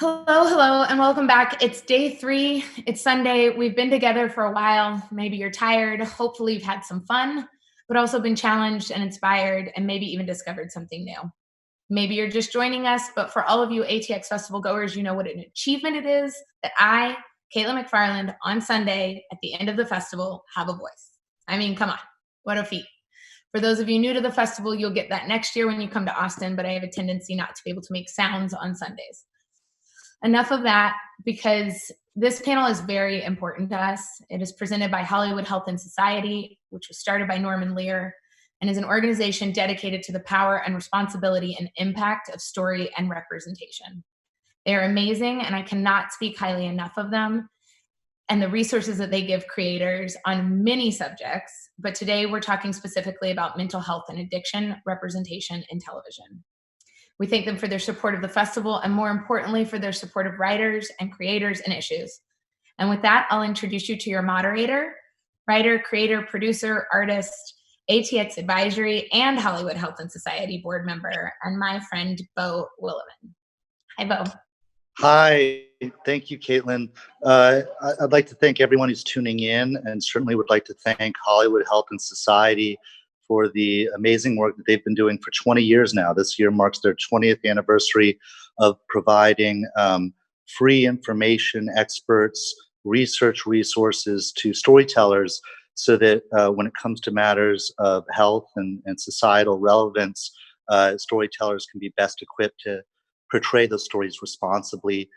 Hello, and welcome back. It's day 3. It's Sunday. We've been together for a while. Maybe you're tired. Hopefully, you've had some fun, but also been challenged and inspired, and maybe even discovered something new. Maybe you're just joining us, but for all of you ATX Festival goers, you know what an achievement it is that I, Caitlin McFarland, on Sunday at the end of the festival, have a voice. I mean, come on, what a feat. For those of you new to the festival, you'll get that next year when you come to Austin, but I have a tendency not to be able to make sounds on Sundays. Enough of that, because this panel is very important to us. It is presented by Hollywood Health and Society, which was started by Norman Lear, and is an organization dedicated to the power and responsibility and impact of story and representation. They are amazing, and I cannot speak highly enough of them and the resources that they give creators on many subjects. But today we're talking specifically about mental health and addiction representation in television. We thank them for their support of the festival, and more importantly, for their support of writers and creators and issues. And with that, I'll introduce you to your moderator, writer, creator, producer, artist, ATX Advisory, and Hollywood Health and Society board member, and my friend, Beau Willimon. Hi, Beau. Hi, thank you, Caitlin. I'd like to thank everyone who's tuning in, and certainly would like to thank Hollywood Health and Society for the amazing work that they've been doing for 20 years now. This year marks their 20th anniversary of providing free information, experts, research resources to storytellers so that when it comes to matters of health and societal relevance, storytellers can be best equipped to portray those stories responsibly,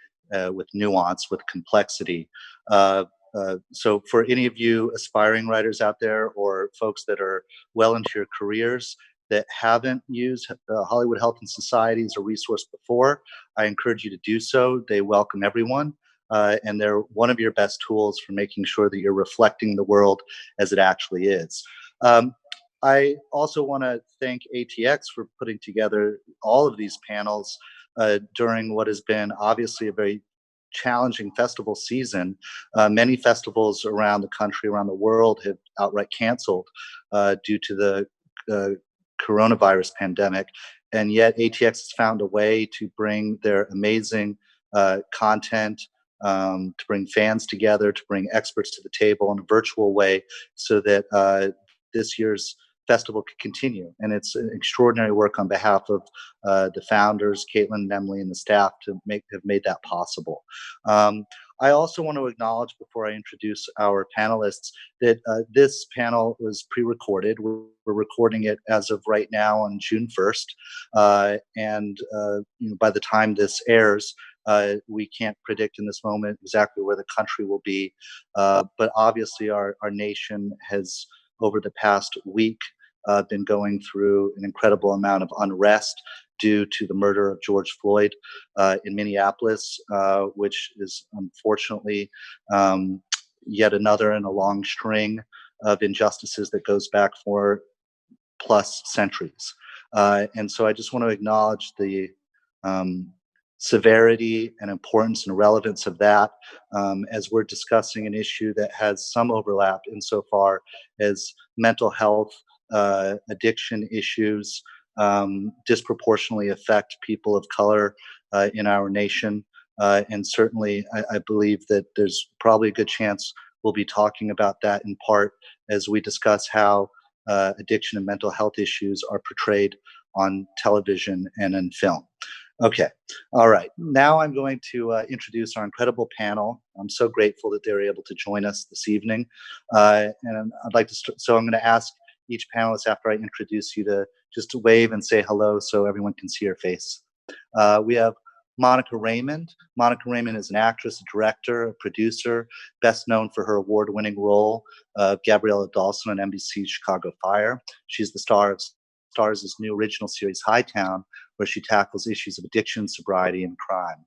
with nuance, with complexity. So for any of you aspiring writers out there or folks that are well into your careers that haven't used Hollywood Health and Society as a resource before, I encourage you to do so. They welcome everyone, and they're one of your best tools for making sure that you're reflecting the world as it actually is. I also want to thank ATX for putting together all of these panels during what has been obviously a very challenging festival season. Many festivals around the country, around the world, have outright canceled due to the coronavirus pandemic, and yet ATX has found a way to bring their amazing content, to bring fans together, to bring experts to the table in a virtual way, so that this year's festival could continue. And it's an extraordinary work on behalf of the founders, Caitlin and Emily, and the staff to have made that possible. I also want to acknowledge, before I introduce our panelists, that this panel was pre-recorded. We're recording it as of right now on June 1st. And by the time this airs, we can't predict in this moment exactly where the country will be. But obviously our nation has, over the past week, been going through an incredible amount of unrest due to the murder of George Floyd in Minneapolis, which is unfortunately yet another in a long string of injustices that goes back for plus centuries. And so I just want to acknowledge the severity and importance and relevance of that, as we're discussing an issue that has some overlap insofar as mental health, addiction issues disproportionately affect people of color in our nation. And certainly I believe that there's probably a good chance we'll be talking about that in part as we discuss how addiction and mental health issues are portrayed on television and in film. Okay, all right. Now I'm going to introduce our incredible panel. I'm so grateful that they're able to join us this evening. And I'd like to so I'm going to ask each panelist, after I introduce you, to just to wave and say hello so everyone can see your face. We have Monica Raymund. Monica Raymund is an actress, a director, a producer, best known for her award-winning role of Gabriella Dawson on NBC's Chicago Fire. She's the star of Starz' new original series Hightown, where she tackles issues of addiction, sobriety, and crime.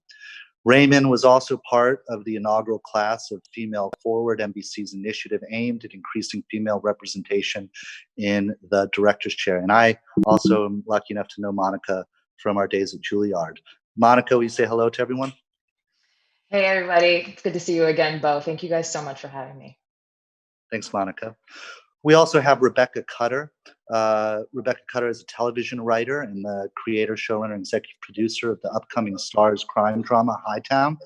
Raymund was also part of the inaugural class of Female Forward, NBC's initiative aimed at increasing female representation in the director's chair. And I also am lucky enough to know Monica from our days at Juilliard. Monica, will you say hello to everyone? Hey, everybody. It's good to see you again, Beau. Thank you guys so much for having me. Thanks, Monica. We also have Rebecca Cutter. Rebecca Cutter is a television writer and the creator, showrunner, and executive producer of the upcoming Starz crime drama Hightown.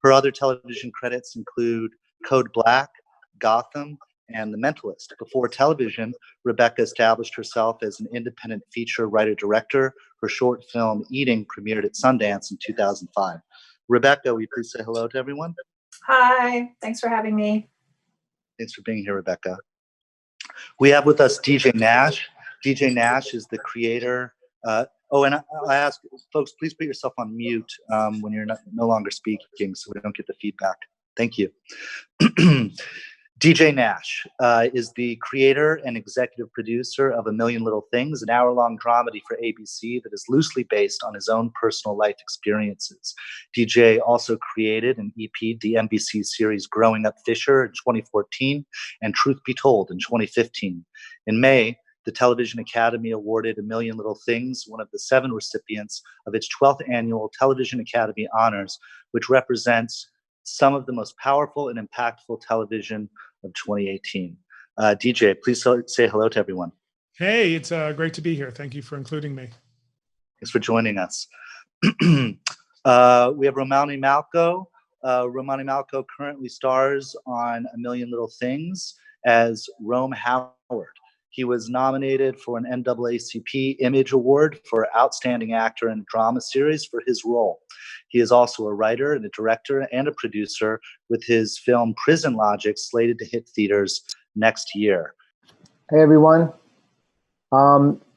Her other television credits include Code Black, Gotham, and The Mentalist. Before television, Rebecca established herself as an independent feature writer-director. Her short film Eating premiered at Sundance in 2005. Rebecca, will you please say hello to everyone? Hi, thanks for having me. Thanks for being here, Rebecca. We have with us DJ Nash. DJ Nash is the creator. And I ask folks, please put yourself on mute when you're no longer speaking so we don't get the feedback. Thank you. DJ Nash is the creator and executive producer of A Million Little Things, an hour-long dramedy for ABC that is loosely based on his own personal life experiences. DJ also created and EP'd the NBC series Growing Up Fisher in 2014 and Truth Be Told in 2015. In May, the Television Academy awarded A Million Little Things one of the 7 recipients of its 12th annual Television Academy Honors, which represents some of the most powerful and impactful television of 2018. DJ, please say hello to everyone. Hey, it's great to be here. Thank you for including me. Thanks for joining us. We have Romany Malco. Romany Malco currently stars on A Million Little Things as Rome Howard. He was nominated for an NAACP Image Award for Outstanding Actor in a Drama Series for his role. He is also a writer and a director and a producer with his film Prison Logic, slated to hit theaters next year. Hey, everyone.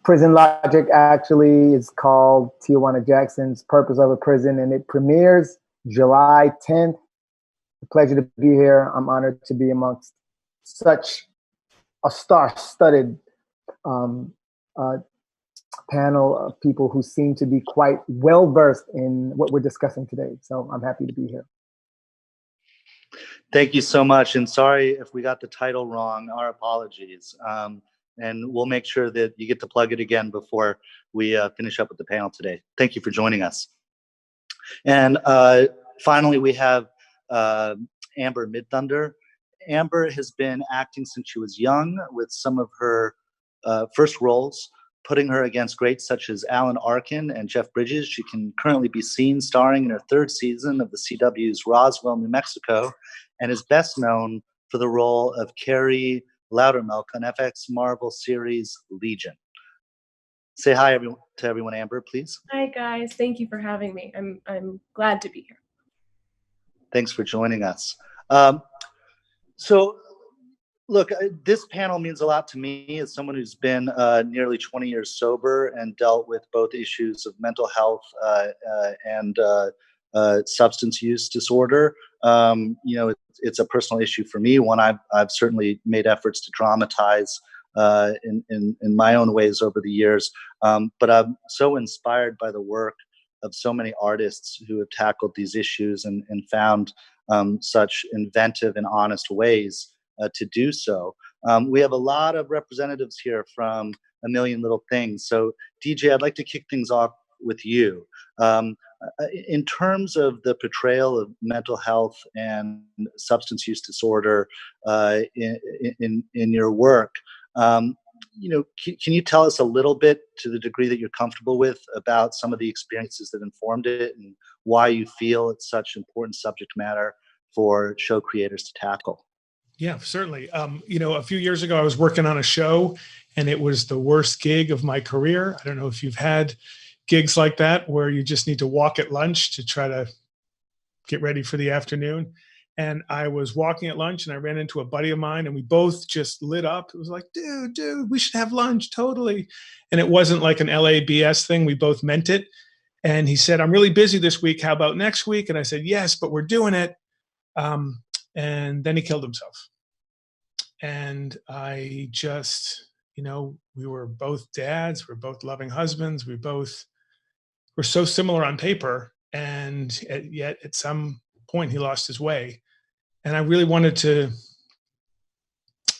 Prison Logic actually is called Tijuana Jackson's Purpose of a Prison, and it premieres July 10th. It's a pleasure to be here. I'm honored to be amongst such a star-studded panel of people who seem to be quite well-versed in what we're discussing today. So I'm happy to be here. Thank you so much. And sorry if we got the title wrong, our apologies. And we'll make sure that you get to plug it again before we finish up with the panel today. Thank you for joining us. And finally, we have Amber Midthunder. Amber has been acting since she was young, with some of her first roles putting her against greats such as Alan Arkin and Jeff Bridges. She can currently be seen starring in her 3rd season of the CW's Roswell, New Mexico, and is best known for the role of Carrie Loudermilk on FX Marvel series Legion. Say hi to everyone, Amber, please. Hi, guys. Thank you for having me. I'm glad to be here. Thanks for joining us. So, look, this panel means a lot to me as someone who's been nearly 20 years sober and dealt with both issues of mental health and substance use disorder. It's a personal issue for me, one I've certainly made efforts to dramatize in my own ways over the years. But I'm so inspired by the work of so many artists who have tackled these issues and found such inventive and honest ways to do so. We have a lot of representatives here from A Million Little Things. So DJ, I'd like to kick things off with you. In terms of the portrayal of mental health and substance use disorder in your work, can you tell us a little bit, to the degree that you're comfortable with, about some of the experiences that informed it and why you feel it's such important subject matter for show creators to tackle? Yeah, certainly. A few years ago, I was working on a show and it was the worst gig of my career. I don't know if you've had gigs like that where you just need to walk at lunch to try to get ready for the afternoon. And I was walking at lunch and I ran into a buddy of mine and we both just lit up. It was like, dude, we should have lunch, totally. And it wasn't like an LABS thing. We both meant it. And he said, I'm really busy this week. How about next week? And I said, yes, but we're doing it. And then he killed himself. And I just, we were both dads, we're both loving husbands, we both were so similar on paper. And yet at some point he lost his way. And I really wanted to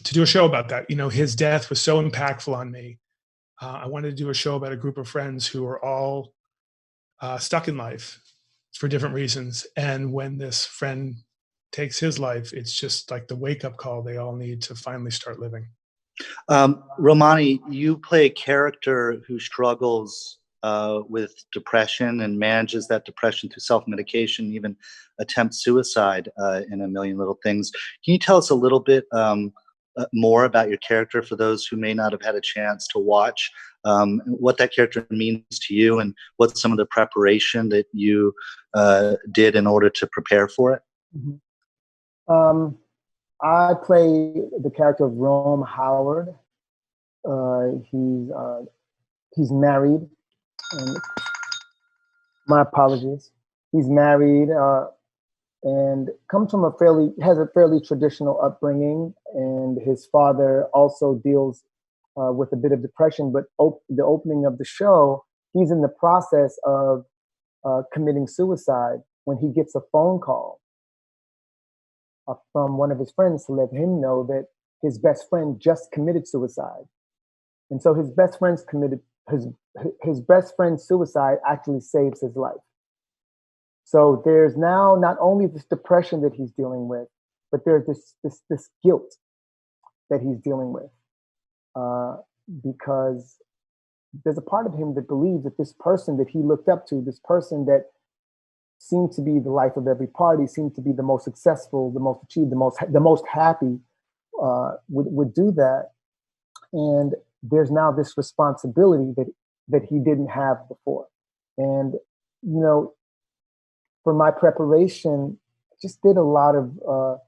do a show about that. His death was so impactful on me. I wanted to do a show about a group of friends who were all stuck in life for different reasons. And when this friend takes his life, it's just like the wake-up call they all need to finally start living. Romani, you play a character who struggles with depression and manages that depression through self-medication, even attempts suicide in A Million Little Things. Can you tell us a little bit more about your character for those who may not have had a chance to watch, what that character means to you, and what's some of the preparation that you did in order to prepare for it? Mm-hmm. I play the character of Rome Howard. He's married. And my apologies. He's married and comes from has a fairly traditional upbringing. And his father also deals with a bit of depression. But the opening of the show, he's in the process of committing suicide when he gets a phone call from one of his friends to let him know that his best friend just committed suicide. And so his best friend's suicide actually saves his life. So there's now not only this depression that he's dealing with, but there's this guilt that he's dealing with, because there's a part of him that believes that this person that he looked up to, this person that seemed to be the life of every party, seemed to be the most successful, the most achieved, the most happy, would do that. And there's now this responsibility that he didn't have before. And, you know, for my preparation, I just did a lot of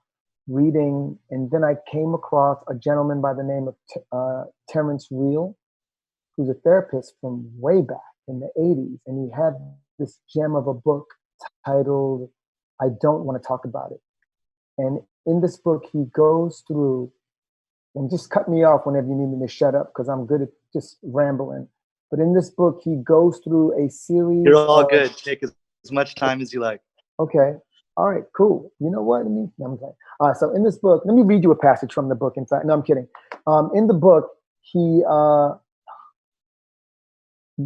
reading. And then I came across a gentleman by the name of Terrence Real, who's a therapist from way back in the 80s. And he had this gem of a book titled, I Don't Want to Talk About It. And in this book, he goes through, and just cut me off whenever you need me to shut up, because I'm good at just rambling. But in this book, he goes through a series. You're all good. Take as much time as you like. Okay. All right, cool. You know what I mean? No, I'm saying. All right, so in this book, let me read you a passage from the book. In fact, no, I'm kidding. In the book, he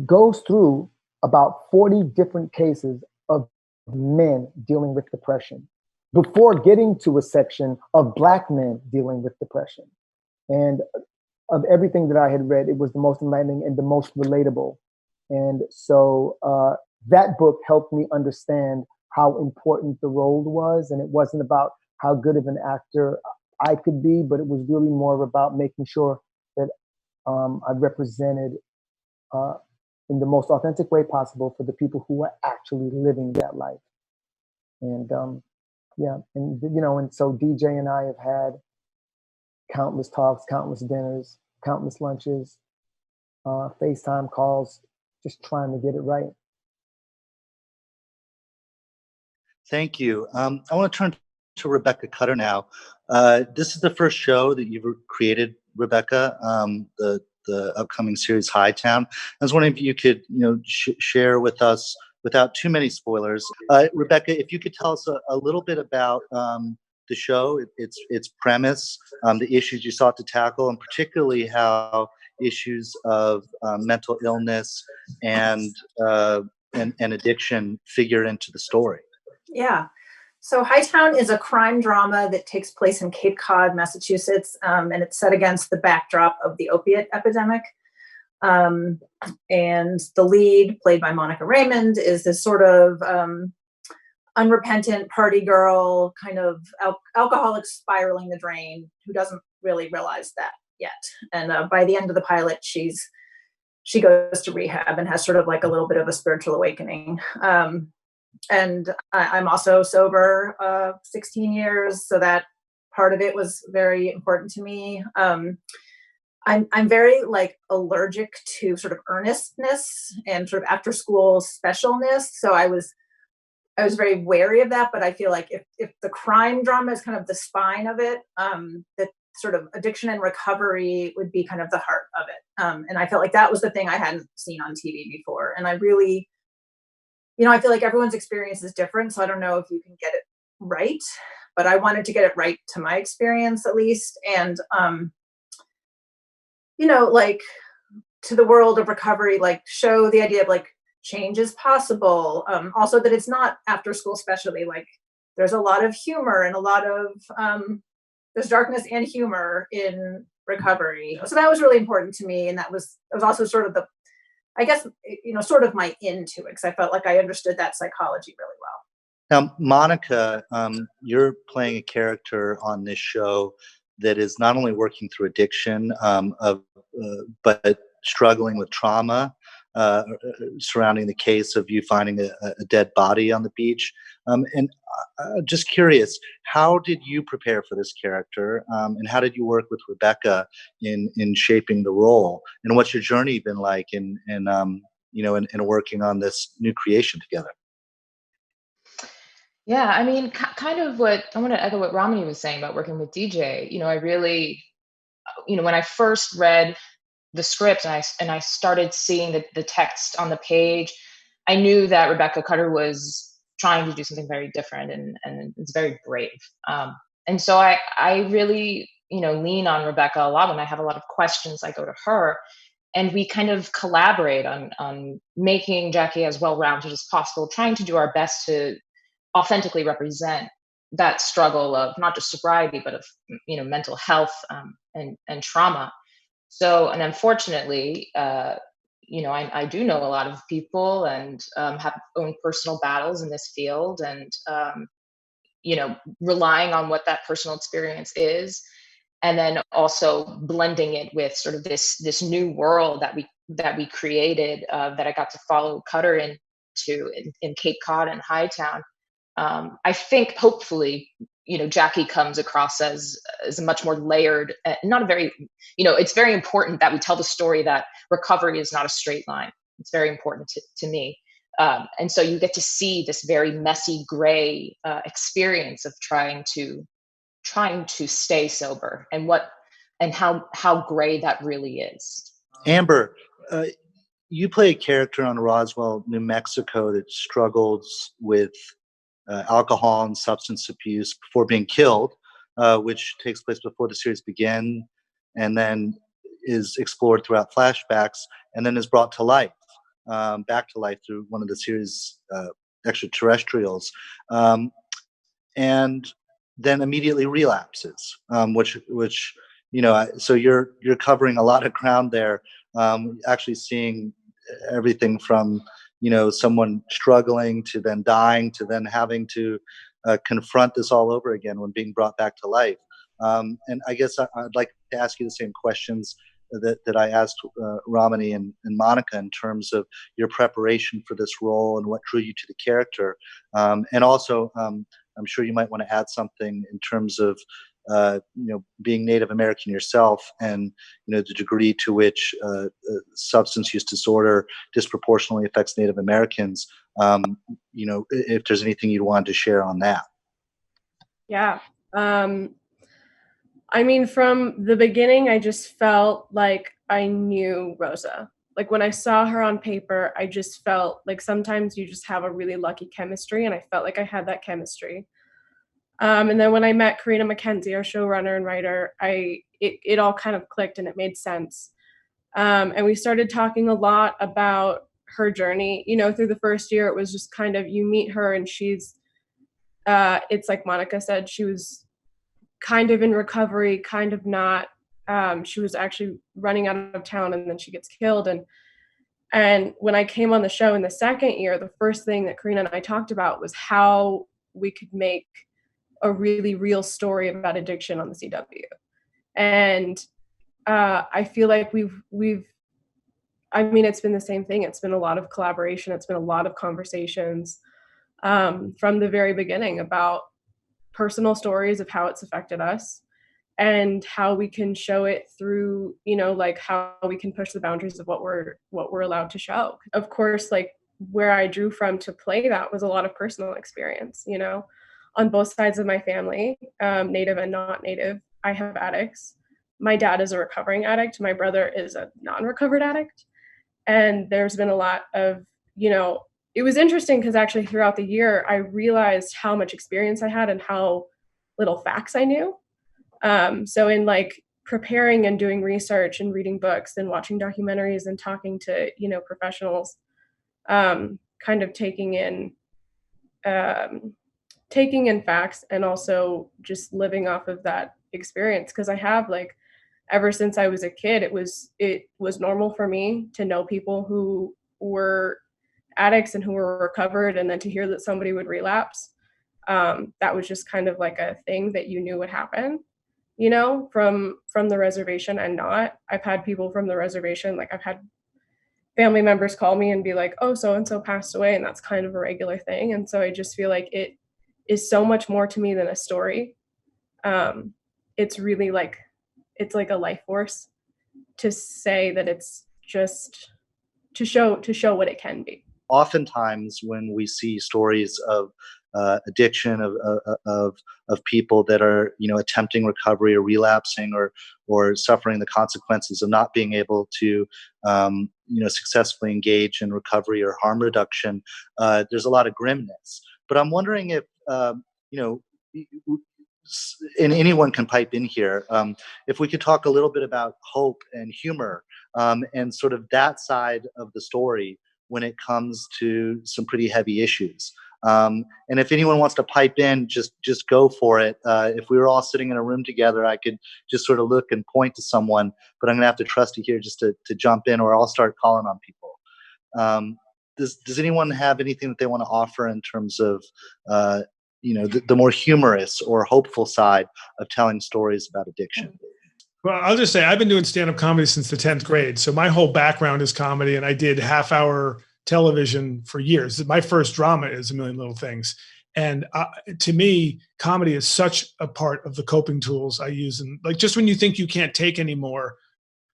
goes through about 40 different cases of men dealing with depression before getting to a section of Black men dealing with depression. And of everything that I had read, it was the most enlightening and the most relatable. And so that book helped me understand how important the role was. And it wasn't about how good of an actor I could be, but it was really more about making sure that I represented in the most authentic way possible for the people who are actually living that life. And yeah, and you know, and so DJ and I have had countless talks, countless dinners, countless lunches, FaceTime calls, just trying to get it right. Thank you. I want to turn to Rebecca Cutter now. This is the first show that you've created, Rebecca, the upcoming series Hightown. I was wondering if you could, share with us, without too many spoilers, Rebecca, if you could tell us a little bit about the show, its premise, the issues you sought to tackle, and particularly how issues of mental illness and addiction figure into the story. Yeah. So Hightown is a crime drama that takes place in Cape Cod, Massachusetts, and it's set against the backdrop of the opiate epidemic. And the lead, played by Monica Raymund, is this sort of unrepentant party girl, kind of alcoholic spiraling the drain, who doesn't really realize that yet. And by the end of the pilot, she goes to rehab and has sort of like a little bit of a spiritual awakening. And I'm also sober 16 years, so that part of it was very important to me. I'm very allergic to sort of earnestness and sort of after school specialness. So I was very wary of that, but I feel like if the crime drama is kind of the spine of it, that sort of addiction and recovery would be kind of the heart of it. And I felt like that was the thing I hadn't seen on TV before. And I really, I feel like everyone's experience is different, so I don't know if you can get it right, but I wanted to get it right to my experience at least. And, to the world of recovery, show the idea of change is possible. Also that it's not after school specialty, there's a lot of humor and a lot of, there's darkness and humor in recovery. So that was really important to me, and it was also sort of sort of my into it, because I felt like I understood that psychology really well. Now, Monica, you're playing a character on this show that is not only working through addiction, but struggling with trauma surrounding the case of you finding a dead body on the beach. And just curious, how did you prepare for this character, and how did you work with Rebecca in shaping the role? And what's your journey been like in working on this new creation together? Yeah, I mean, kind of what I want to echo what Romany was saying about working with DJ. I really, when I first read the script and I started seeing the text on the page, I knew that Rebecca Cutter was trying to do something very different, and it's very brave. And so I really, lean on Rebecca a lot. When I have a lot of questions, I go to her, and we kind of collaborate on making Jackie as well-rounded as possible, trying to do our best to authentically represent that struggle of not just sobriety, but of mental health, and trauma. So, and unfortunately, I do know a lot of people and have own personal battles in this field, and relying on what that personal experience is, and then also blending it with sort of this new world that we created, that I got to follow Cutter into in Cape Cod and Hightown. I think hopefully, Jackie comes across as a much more layered, not a very, it's very important that we tell the story that recovery is not a straight line. It's very important to me. And so you get to see this very messy, gray experience of trying to stay sober, and how gray that really is. Amber, you play a character on Roswell, New Mexico, that struggles with alcohol and substance abuse before being killed, which takes place before the series begins, and then is explored throughout flashbacks, and then is brought to life, back to life through one of the series' extraterrestrials, and then immediately relapses, which so you're covering a lot of ground there, actually seeing everything from someone struggling to then dying to then having to confront this all over again when being brought back to life. And I guess I'd like to ask you the same questions that I asked Romany and Monica, in terms of your preparation for this role and what drew you to the character. And also, I'm sure you might want to add something in terms of being Native American yourself, and the degree to which substance use disorder disproportionately affects Native Americans. If there's anything you'd want to share on that. Yeah. I mean, from the beginning, I just felt like I knew Rosa. Like when I saw her on paper, I just felt like sometimes you just have a really lucky chemistry, and I felt like I had that chemistry. And then when I met Karina McKenzie, our showrunner and writer, it all kind of clicked and it made sense. And we started talking a lot about her journey. Through the first year, it was just kind of, you meet her and she's, it's like Monica said, she was kind of in recovery, kind of not. She was actually running out of town, and then she gets killed. And when I came on the show in the second year, the first thing that Karina and I talked about was how we could make a really real story about addiction on the CW. And I feel like it's been the same thing. It's been a lot of collaboration. It's been a lot of conversations from the very beginning about personal stories of how it's affected us, and how we can show it through, like how we can push the boundaries of what we're allowed to show. Of course, like where I drew from to play that was a lot of personal experience, on both sides of my family, Native and not Native. I have addicts. My dad is a recovering addict. My brother is a non-recovered addict. And there's been a lot of, it was interesting because actually throughout the year, I realized how much experience I had and how little facts I knew. So in like preparing and doing research and reading books and watching documentaries and talking to, professionals, kind of taking in facts, and also just living off of that experience. Because I have like ever since I was a kid, it was normal for me to know people who were addicts and who were recovered, and then to hear that somebody would relapse. That was just kind of like a thing that you knew would happen, you know, from the reservation. And not, I've had people from the reservation, like I've had family members call me and be like, oh, so and so passed away, and that's kind of a regular thing. And so I just feel like it is so much more to me than a story. It's really like, it's like a life force to say that it's just to show what it can be. Oftentimes when we see stories of addiction, of people that are, you know, attempting recovery or relapsing or suffering the consequences of not being able to you know, successfully engage in recovery or harm reduction, there's a lot of grimness. But I'm wondering if you know, and anyone can pipe in here, if we could talk a little bit about hope and humor, and sort of that side of the story when it comes to some pretty heavy issues. And if anyone wants to pipe in, just go for it. If we were all sitting in a room together, I could just sort of look and point to someone, but I'm gonna have to trust you here just to jump in, or I'll start calling on people. Does anyone have anything that they want to offer in terms of you know, the more humorous or hopeful side of telling stories about addiction? Well, I'll just say I've been doing stand-up comedy since the 10th grade. So my whole background is comedy, and I did half-hour television for years. My first drama is A Million Little Things. And to me, comedy is such a part of the coping tools I use. And like, just when you think you can't take anymore,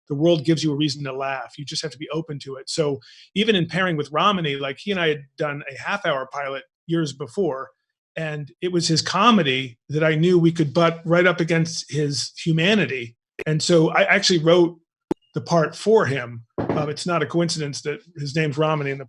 the world gives you a reason to laugh. You just have to be open to it. So even in pairing with Romany, like he and I had done a half-hour pilot years before, and it was his comedy that I knew we could butt right up against his humanity. And so I actually wrote the part for him. It's not a coincidence that his name's Romany and the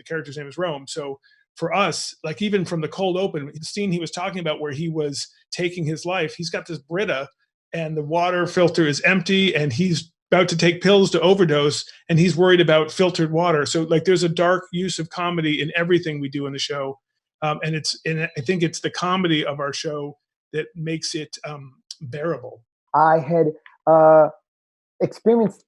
character's name is Rome. So for us, like even from the cold open, the scene he was talking about where he was taking his life, he's got this Brita and the water filter is empty and he's about to take pills to overdose and he's worried about filtered water. So like there's a dark use of comedy in everything we do in the show. And I think it's the comedy of our show that makes it bearable. I had experienced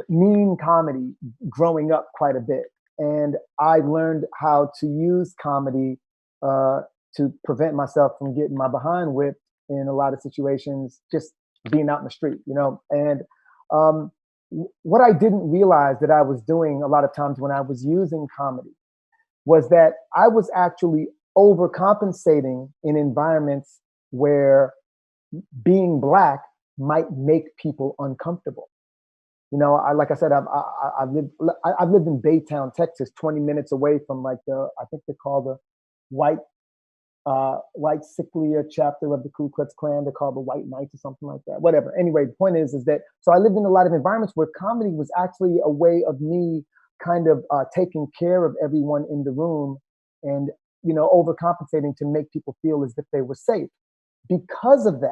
mean comedy growing up quite a bit. And I learned how to use comedy to prevent myself from getting my behind whipped in a lot of situations, just being out in the street, you know. And what I didn't realize that I was doing a lot of times when I was using comedy was that I was actually overcompensating in environments where being Black might make people uncomfortable. You know, like I said, I've lived in Baytown, Texas, 20 minutes away from like I think they call the white sicklier chapter of the Ku Klux Klan. They're called the White Knights or something like that. Whatever. Anyway, the point is that so I lived in a lot of environments where comedy was actually a way of me kind of taking care of everyone in the room and, you know, overcompensating to make people feel as if they were safe. Because of that,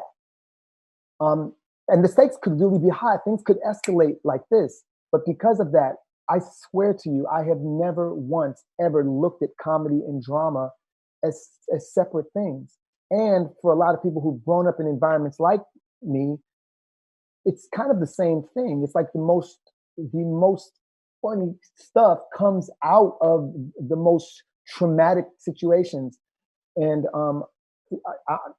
and the stakes could really be high. Things could escalate like this. But because of that, I swear to you, I have never once ever looked at comedy and drama as separate things. And for a lot of people who've grown up in environments like me, it's kind of the same thing. It's like the most funny stuff comes out of the most traumatic situations. And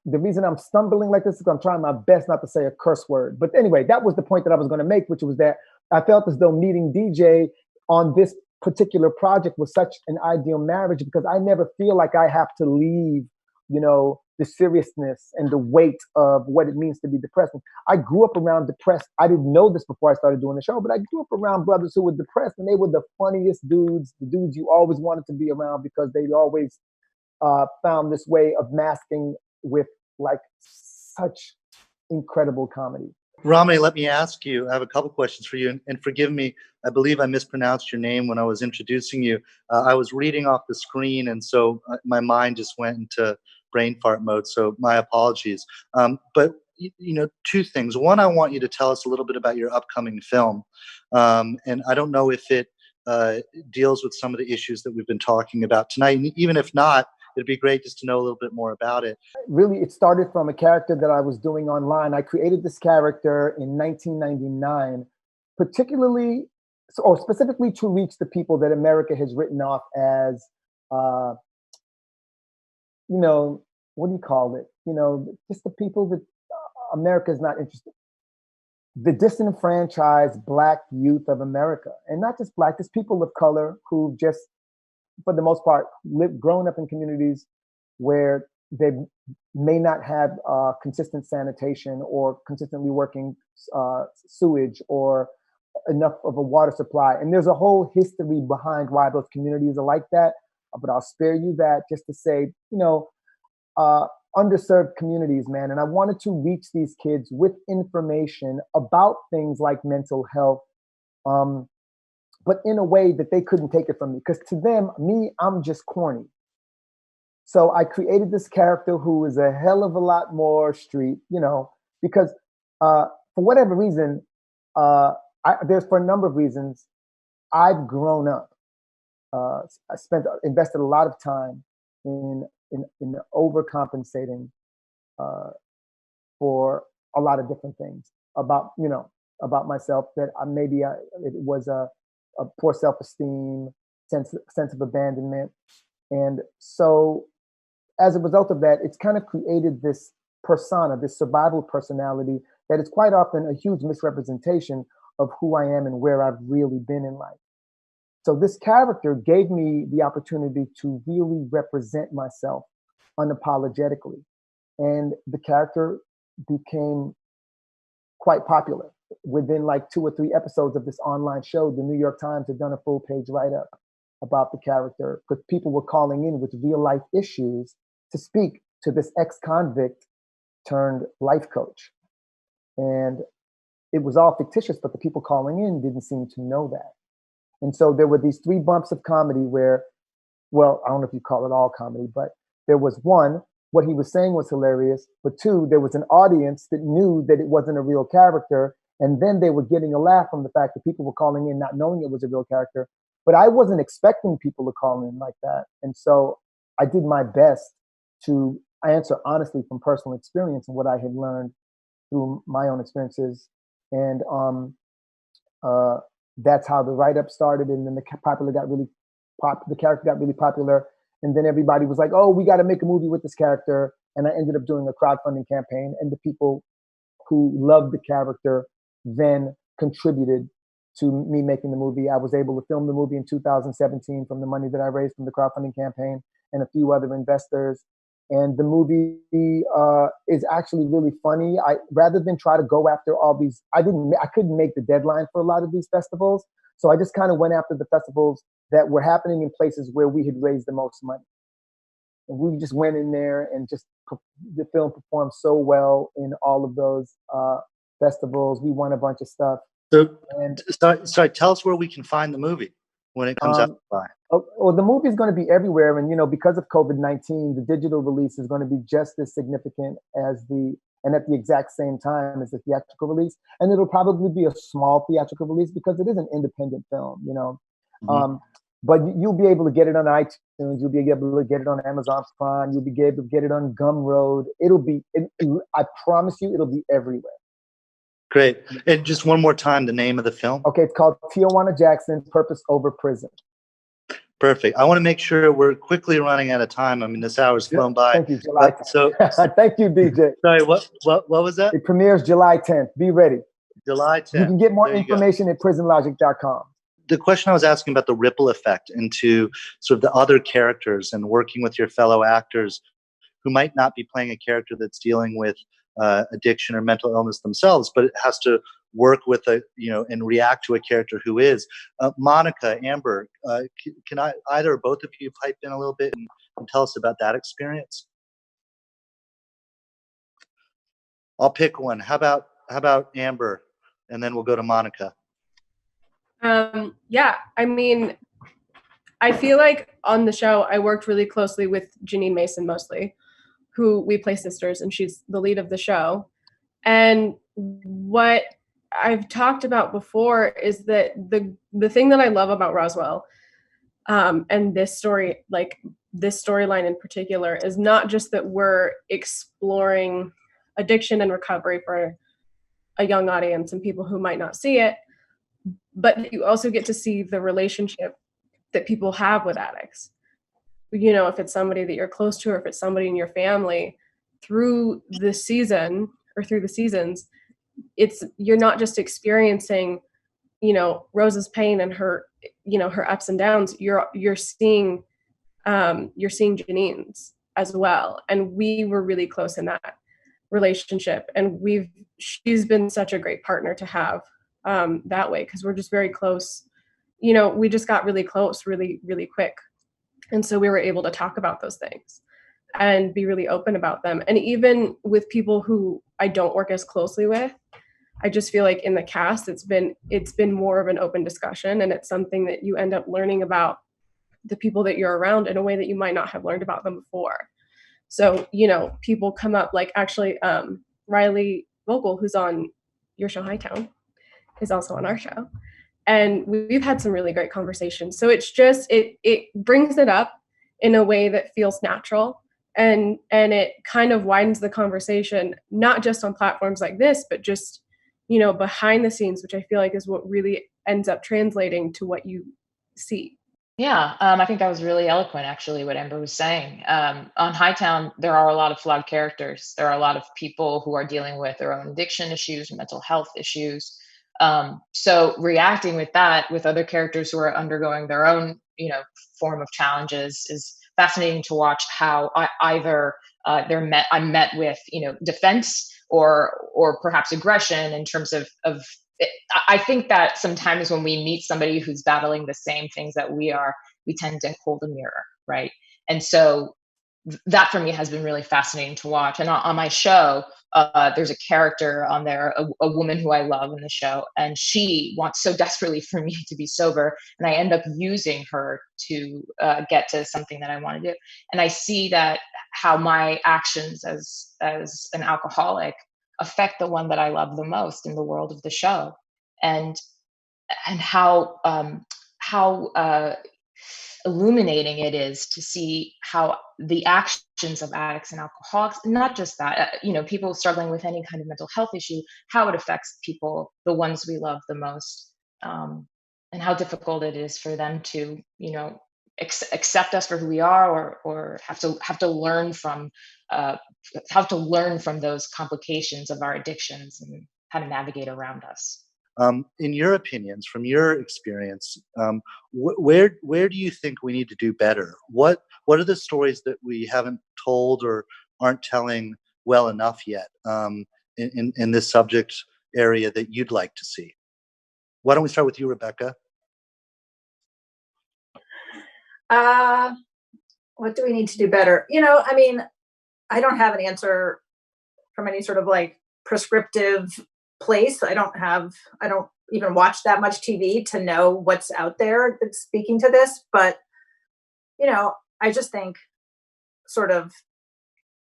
the reason I'm stumbling like this is I'm trying my best not to say a curse word. But anyway, that was the point that I was going to make, which was that I felt as though meeting DJ on this particular project was such an ideal marriage because I never feel like I have to leave, you know, the seriousness and the weight of what it means to be depressed. I grew up around depressed. I didn't know this before I started doing the show, but I grew up around brothers who were depressed, and they were the funniest dudes, the dudes you always wanted to be around because they always found this way of masking with like such incredible comedy. Romany, let me ask you, I have a couple questions for you, and forgive me, I believe I mispronounced your name when I was introducing you. I was reading off the screen, and so my mind just went into brain fart mode, so my apologies. But, you know, two things. One, I want you to tell us a little bit about your upcoming film, and I don't know if it deals with some of the issues that we've been talking about tonight, and even if not, it'd be great just to know a little bit more about it. Really, it started from a character that I was doing online. I created this character in 1999, particularly, or specifically to reach the people that America has written off as, you know, what do you call it? You know, just the people that America is not interested. The disenfranchised Black youth of America, and not just Black, just people of color who just, for the most part, grown up in communities where they may not have consistent sanitation or consistently working sewage or enough of a water supply. And there's a whole history behind why those communities are like that. But I'll spare you that just to say, you know, underserved communities, man. And I wanted to reach these kids with information about things like mental health, but in a way that they couldn't take it from me. Because to them, I'm just corny. So I created this character who is a hell of a lot more street, you know, because for whatever reason, there's for a number of reasons, I've grown up. I invested a lot of time in overcompensating for a lot of different things about myself, that it was a poor self-esteem, sense of abandonment. And so as a result of that, it's kind of created this persona, this survival personality that is quite often a huge misrepresentation of who I am and where I've really been in life. So this character gave me the opportunity to really represent myself unapologetically. And the character became quite popular. Within like 2 or 3 episodes of this online show, the New York Times had done a full page write-up about the character, because people were calling in with real life issues to speak to this ex-convict turned life coach. And it was all fictitious, but the people calling in didn't seem to know that. And so there were these 3 bumps of comedy where, well, I don't know if you call it all comedy, but there was one, what he was saying was hilarious, but 2, there was an audience that knew that it wasn't a real character, and then they were getting a laugh from the fact that people were calling in not knowing it was a real character. But I wasn't expecting people to call in like that. And so I did my best to answer honestly from personal experience and what I had learned through my own experiences. And that's how the write-up started. And then the character got really popular. And then everybody was like, oh, we got to make a movie with this character. And I ended up doing a crowdfunding campaign. And the people who loved the character then contributed to me making the movie. I was able to film the movie in 2017 from the money that I raised from the crowdfunding campaign and a few other investors. And the movie is actually really funny. Rather than try to go after all these, I couldn't make the deadline for a lot of these festivals. So I just kind of went after the festivals that were happening in places where we had raised the most money. And we just went in there and the film performed so well in all of those festivals. We won a bunch of stuff. So tell us where we can find the movie when it comes out. Well, the movie is going to be everywhere. And, because of COVID-19, the digital release is going to be just as significant and at the exact same time as the theatrical release. And it'll probably be a small theatrical release because it is an independent film, Mm-hmm. But you'll be able to get it on iTunes. You'll be able to get it on Amazon Prime. You'll be able to get it on Gumroad. I promise you, it'll be everywhere. Great. And just one more time, the name of the film. Okay, it's called Tijuana Jackson, Purpose Over Prison. Perfect. I want to make sure we're quickly running out of time. I mean, this hour's flown by. Thank you, July 10th. Thank you, DJ. Sorry, what was that? It premieres July 10th. Be ready. July 10th. You can get more information at prisonlogic.com. The question I was asking about the ripple effect into sort of the other characters and working with your fellow actors who might not be playing a character that's dealing with addiction or mental illness themselves, but it has to work with and react to a character who is. Monica, Amber, can either or both of you pipe in a little bit and tell us about that experience? I'll pick one. How about Amber, and then we'll go to Monica. Yeah, I mean, I feel like on the show I worked really closely with Janine Mason mostly, who we play sisters, and she's the lead of the show. And what I've talked about before is that the thing that I love about Roswell and this story, like this storyline in particular is not just that we're exploring addiction and recovery for a young audience and people who might not see it, but you also get to see the relationship that people have with addicts. You know, if it's somebody that you're close to, or if it's somebody in your family, through the season or through the seasons, you're not just experiencing, you know, Rose's pain and her, you know, her ups and downs. You're seeing Janine's as well. And we were really close in that relationship, and she's been such a great partner to have that way, because we're just very close. You know, we just got really close really, really quick. And so we were able to talk about those things and be really open about them. And even with people who I don't work as closely with, I just feel like in the cast, it's been more of an open discussion, and it's something that you end up learning about the people that you're around in a way that you might not have learned about them before. So, you know, people come up, like actually Riley Vogel, who's on your show Hightown, is also on our show. And we've had some really great conversations. So it's just, it brings it up in a way that feels natural, and it kind of widens the conversation, not just on platforms like this, but just, you know, behind the scenes, which I feel like is what really ends up translating to what you see. Yeah, I think that was really eloquent, actually, what Amber was saying. On Hightown, there are a lot of flawed characters. There are a lot of people who are dealing with their own addiction issues, mental health issues. So reacting with that, with other characters who are undergoing their own, you know, form of challenges, is fascinating to watch. How I'm met with, you know, defense or perhaps aggression in terms of I think that sometimes when we meet somebody who's battling the same things that we are, we tend to hold a mirror, right? And so that for me has been really fascinating to watch. And on my show, there's a character on there, a woman who I love in the show, and she wants so desperately for me to be sober, and I end up using her to get to something that I want to do. And I see that how my actions as an alcoholic affect the one that I love the most in the world of the show, and how illuminating it is to see how the actions of addicts and alcoholics, not just that, you know, people struggling with any kind of mental health issue, how it affects people, the ones we love the most, and how difficult it is for them to, you know, accept us for who we are, or have to learn from those complications of our addictions and how to navigate around us. In your opinions, from your experience, where do you think we need to do better? What are the stories that we haven't told or aren't telling well enough yet in this subject area that you'd like to see? Why don't we start with you, Rebecca? What do we need to do better? You know, I mean, I don't have an answer from any sort of like prescriptive place. I don't even watch that much TV to know what's out there that's speaking to this. But, you know, I just think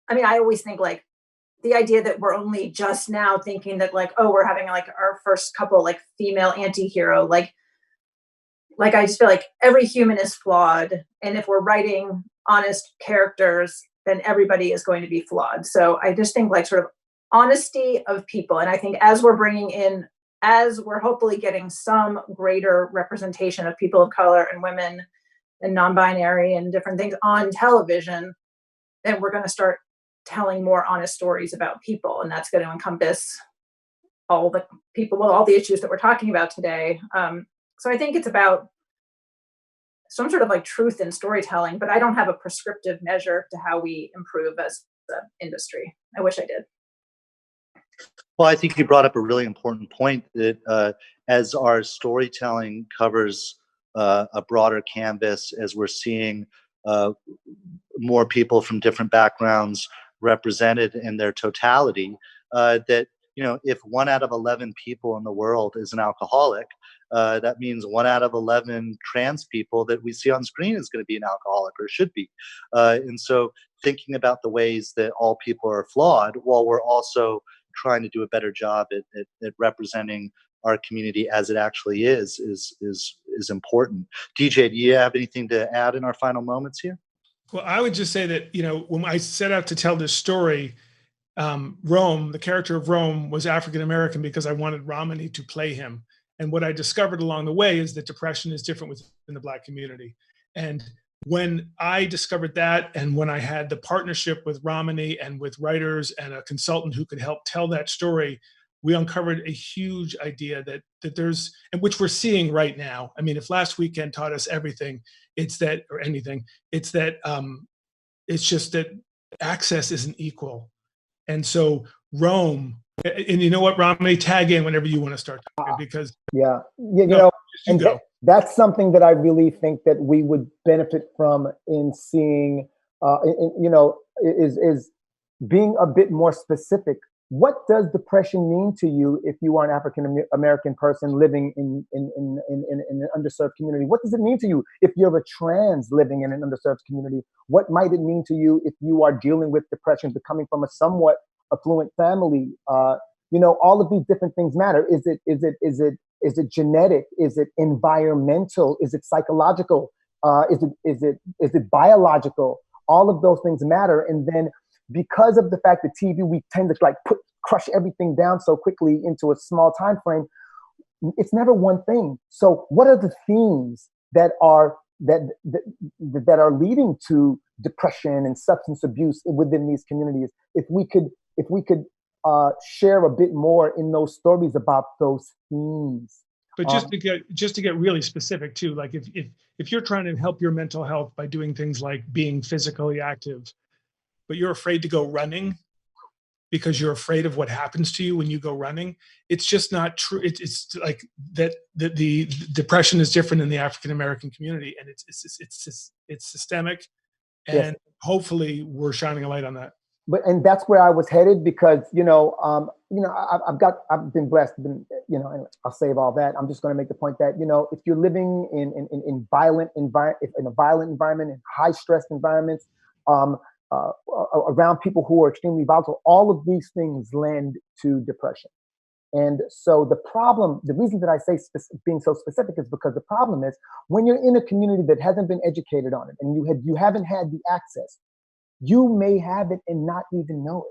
I always think like the idea that we're only just now thinking that like, oh, we're having like our first couple like female anti-hero, like I just feel like every human is flawed. And if we're writing honest characters, then everybody is going to be flawed. So I just think like sort of honesty of people. And I think as we're hopefully getting some greater representation of people of color and women and non-binary and different things on television, then we're going to start telling more honest stories about people. And that's going to encompass all the people, all the issues that we're talking about today. So I think it's about some sort of like truth in storytelling, but I don't have a prescriptive measure to how we improve as an industry. I wish I did. Well, I think you brought up a really important point that as our storytelling covers a broader canvas, as we're seeing more people from different backgrounds represented in their totality, that, you know, if 1 out of 11 people in the world is an alcoholic, that means 1 out of 11 trans people that we see on screen is going to be an alcoholic, or should be. And so thinking about the ways that all people are flawed, while we're also trying to do a better job at representing our community as it actually is important. DJ, do you have anything to add in our final moments here? Well, I would just say that, when I set out to tell this story, Rome, the character of Rome, was African American because I wanted Romany to play him. And what I discovered along the way is that depression is different within the Black community. And when I discovered that, and when I had the partnership with Romany and with writers and a consultant who could help tell that story, we uncovered a huge idea that there's, and which we're seeing right now. I mean, if last weekend taught us everything, it's that, or anything, it's that it's just that access isn't equal. And so Rome, and you know what, Romney, tag in whenever you want to start talking, because that's something that I really think that we would benefit from in seeing, is being a bit more specific. What does depression mean to you if you are an African American person living in an underserved community? What does it mean to you if you're a trans living in an underserved community? What might it mean to you if you are dealing with depression but coming from a somewhat affluent family? All of these different things matter. Is it genetic? Is it environmental? Is it psychological? Is it biological? All of those things matter. And then because of the fact that TV, we tend to crush everything down so quickly into a small time frame. It's never one thing. So what are the themes that are leading to depression and substance abuse within these communities? If we could share a bit more in those stories about those themes. But just to get really specific too, like if you're trying to help your mental health by doing things like being physically active, but you're afraid to go running because you're afraid of what happens to you when you go running, it's just not true. It's like that the depression is different in the African American community, and it's systemic, and yes. Hopefully we're shining a light on that. And that's where I was headed, because I've been blessed. Anyway, I'll save all that. I'm just going to make the point that if you're living in a violent environment, in high stress environments, around people who are extremely volatile, all of these things lend to depression. And so the reason that I say being so specific is because the problem is when you're in a community that hasn't been educated on it, and you haven't had the access, you may have it and not even know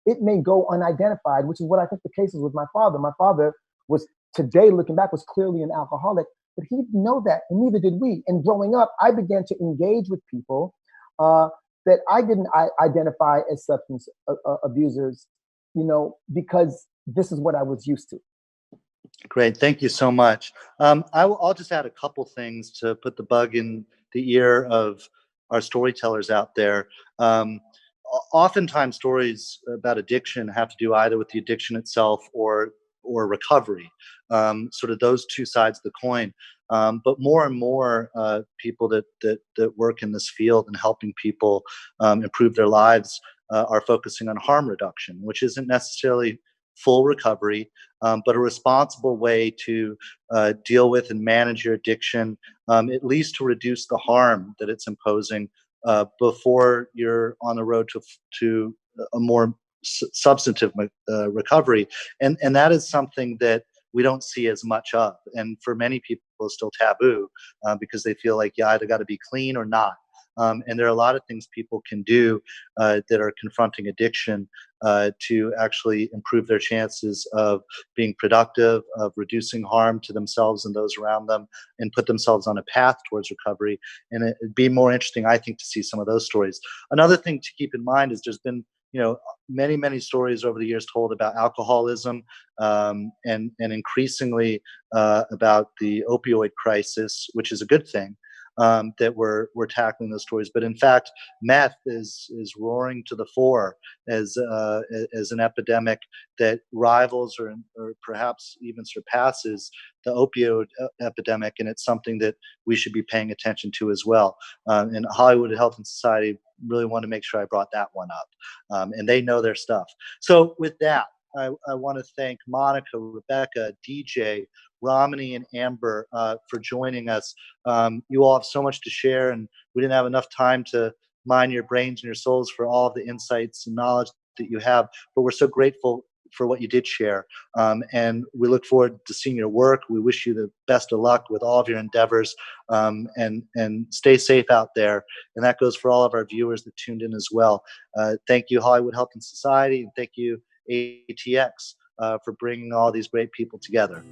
it. It may go unidentified, which is what I think the case is with my father. My father was, today looking back, was clearly an alcoholic, but he didn't know that, and neither did we. And growing up, I began to engage with people that I didn't identify as substance abusers, because this is what I was used to. Great, thank you so much. I'll just add a couple things to put the bug in the ear of our storytellers out there. Oftentimes stories about addiction have to do either with the addiction itself or recovery, sort of those two sides of the coin. But more and more people that work in this field and helping people improve their lives are focusing on harm reduction, which isn't necessarily full recovery, but a responsible way to deal with and manage your addiction, at least to reduce the harm that it's imposing before you're on the road to a more substantive recovery. And that is something that we don't see as much of. And for many people, it's still taboo because they feel like you either got to be clean or not. And there are a lot of things people can do that are confronting addiction to actually improve their chances of being productive, of reducing harm to themselves and those around them, and put themselves on a path towards recovery. And it'd be more interesting, I think, to see some of those stories. Another thing to keep in mind is there's been many stories over the years told about alcoholism and increasingly about the opioid crisis, which is a good thing. That we're tackling those stories, but in fact, meth is roaring to the fore as an epidemic that rivals or perhaps even surpasses the opioid epidemic, and it's something that we should be paying attention to as well. And Hollywood Health and Society really want to make sure I brought that one up, and they know their stuff. So with that, I want to thank Monica, Rebecca, DJ, Romany, and Amber for joining us. You all have so much to share, and we didn't have enough time to mine your brains and your souls for all of the insights and knowledge that you have, but we're so grateful for what you did share. And we look forward to seeing your work. We wish you the best of luck with all of your endeavors, and stay safe out there. And that goes for all of our viewers that tuned in as well. Thank you, Hollywood Health and Society, and thank you, ATX, for bringing all these great people together.